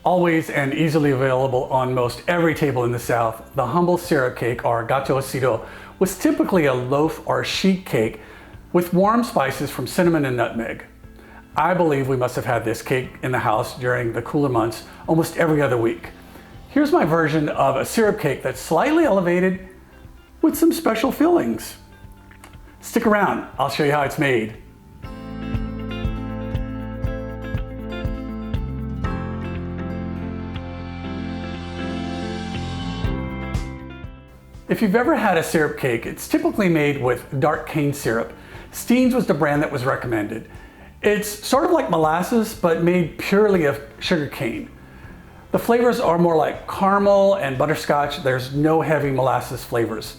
Always and easily available on most every table in the South, the humble syrup cake, or Gâteau Sirop, was typically a loaf or sheet cake with warm spices from cinnamon and nutmeg. I believe we must have had this cake in the house during the cooler months almost every other week. Here's my version of a syrup cake that's slightly elevated with some special fillings. Stick around, I'll show you how it's made. If you've ever had a syrup cake, it's typically made with dark cane syrup. Steen's was the brand that was recommended. It's sort of like molasses, but made purely of sugar cane. The flavors are more like caramel and butterscotch. There's no heavy molasses flavors.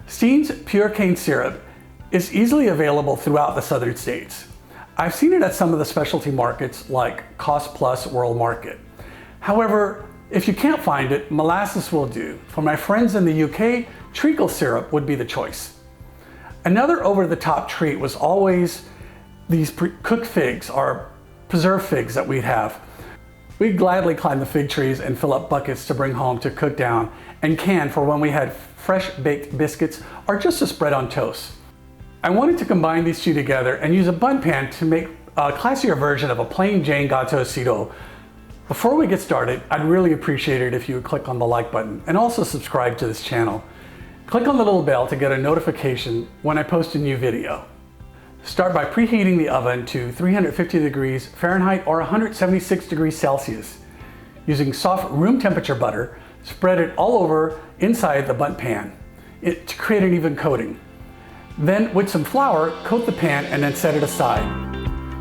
Steen's pure cane syrup is easily available throughout the southern states. I've seen it at some of the specialty markets like Cost Plus World Market. However, if you can't find it, molasses will do. For my friends in the UK, treacle syrup would be the choice. Another over-the-top treat was always these cooked figs, or preserved figs that we'd have. We'd gladly climb the fig trees and fill up buckets to bring home to cook down and can for when we had fresh baked biscuits or just a spread on toast. I wanted to combine these two together and use a bun pan to make a classier version of a plain Jane Gâteau Sirop. Before we get started, I'd really appreciate it if you would click on the like button and also subscribe to this channel. Click on the little bell to get a notification when I post a new video. Start by preheating the oven to 350 degrees Fahrenheit or 176 degrees Celsius. Using soft room temperature butter, spread it all over inside the bundt pan to create an even coating. Then with some flour, coat the pan and then set it aside.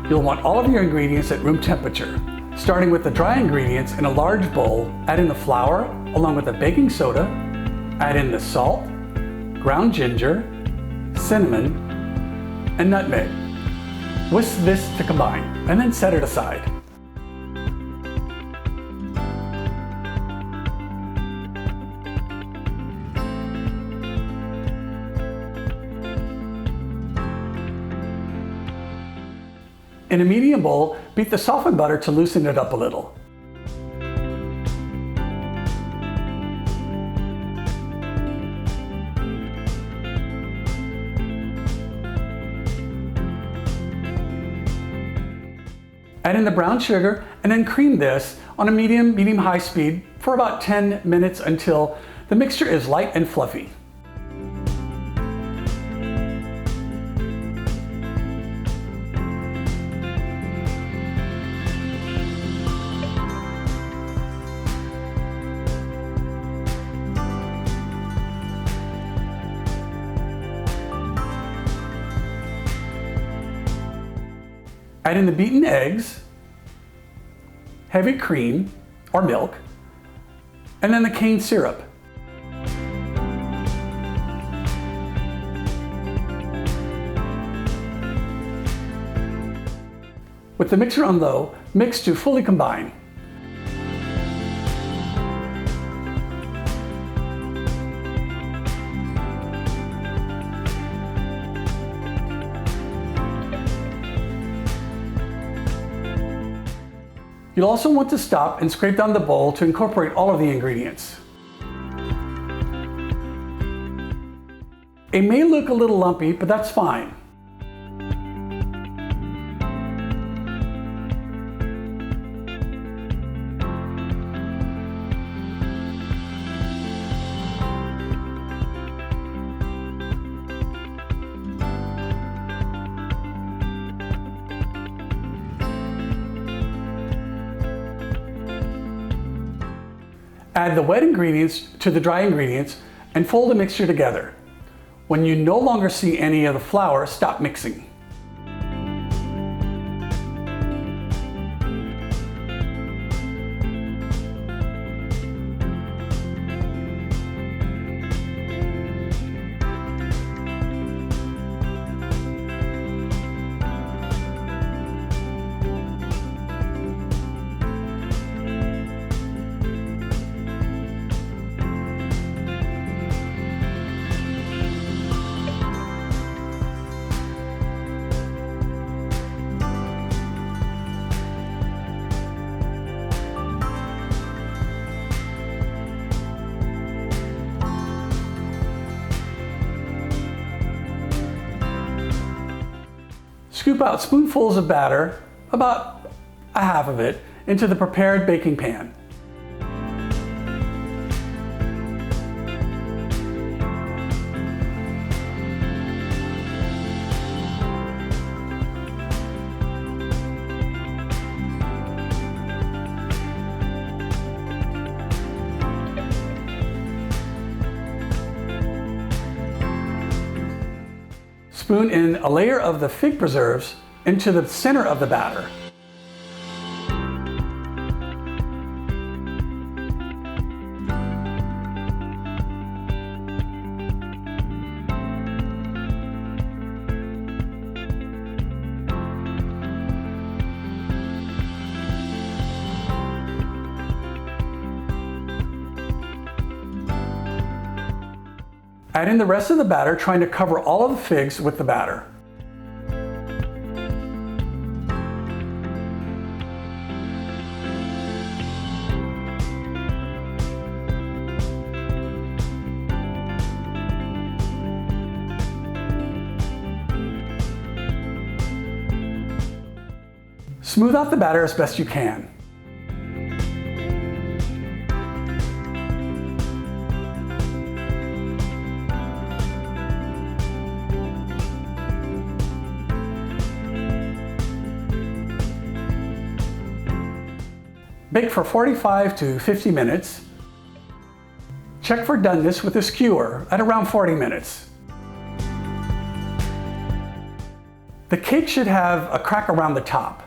You'll want all of your ingredients at room temperature. Starting with the dry ingredients in a large bowl, add in the flour along with the baking soda, add in the salt, ground ginger, cinnamon, and nutmeg. Whisk this to combine and then set it aside. In a medium bowl, beat the softened butter to loosen it up a little. Add in the brown sugar and then cream this on a medium-high speed for about 10 minutes until the mixture is light and fluffy. Add in the beaten eggs, heavy cream or milk, and then the cane syrup. With the mixer on low, mix to fully combine. You'll also want to stop and scrape down the bowl to incorporate all of the ingredients. It may look a little lumpy, but that's fine. Add the wet ingredients to the dry ingredients and fold the mixture together. When you no longer see any of the flour, stop mixing. Scoop out spoonfuls of batter, about a half of it, into the prepared baking pan. Spoon in a layer of the fig preserves into the center of the batter. Add in the rest of the batter, trying to cover all of the figs with the batter. Smooth out the batter as best you can. Bake for 45 to 50 minutes. Check for doneness with a skewer at around 40 minutes. The cake should have a crack around the top.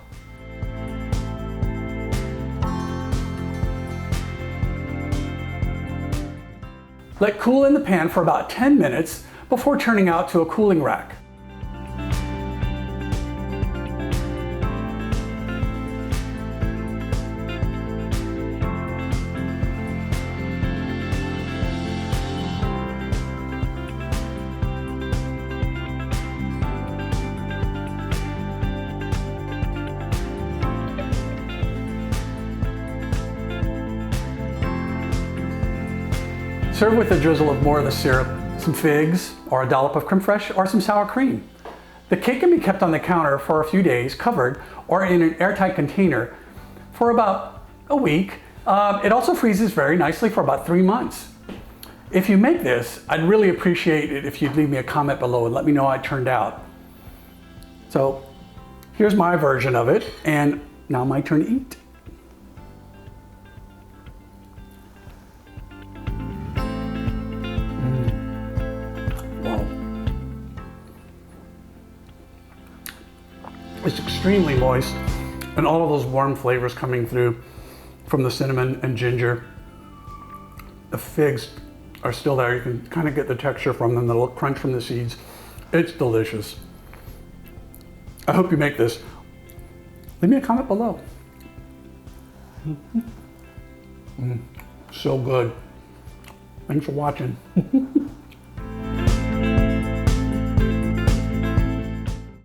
Let cool in the pan for about 10 minutes before turning out to a cooling rack. Serve with a drizzle of more of the syrup, some figs, or a dollop of crème fraîche, or some sour cream. The cake can be kept on the counter for a few days, covered, or in an airtight container for about a week. It also freezes very nicely for about 3 months. If you make this, I'd really appreciate it if you'd leave me a comment below and let me know how it turned out. So here's my version of it, and now my turn to eat. It's extremely moist, and all of those warm flavors coming through from the cinnamon and ginger. The figs are still there. You can kind of get the texture from them, the little crunch from the seeds. It's delicious. I hope you make this. Leave me a comment below. So good. Thanks for watching.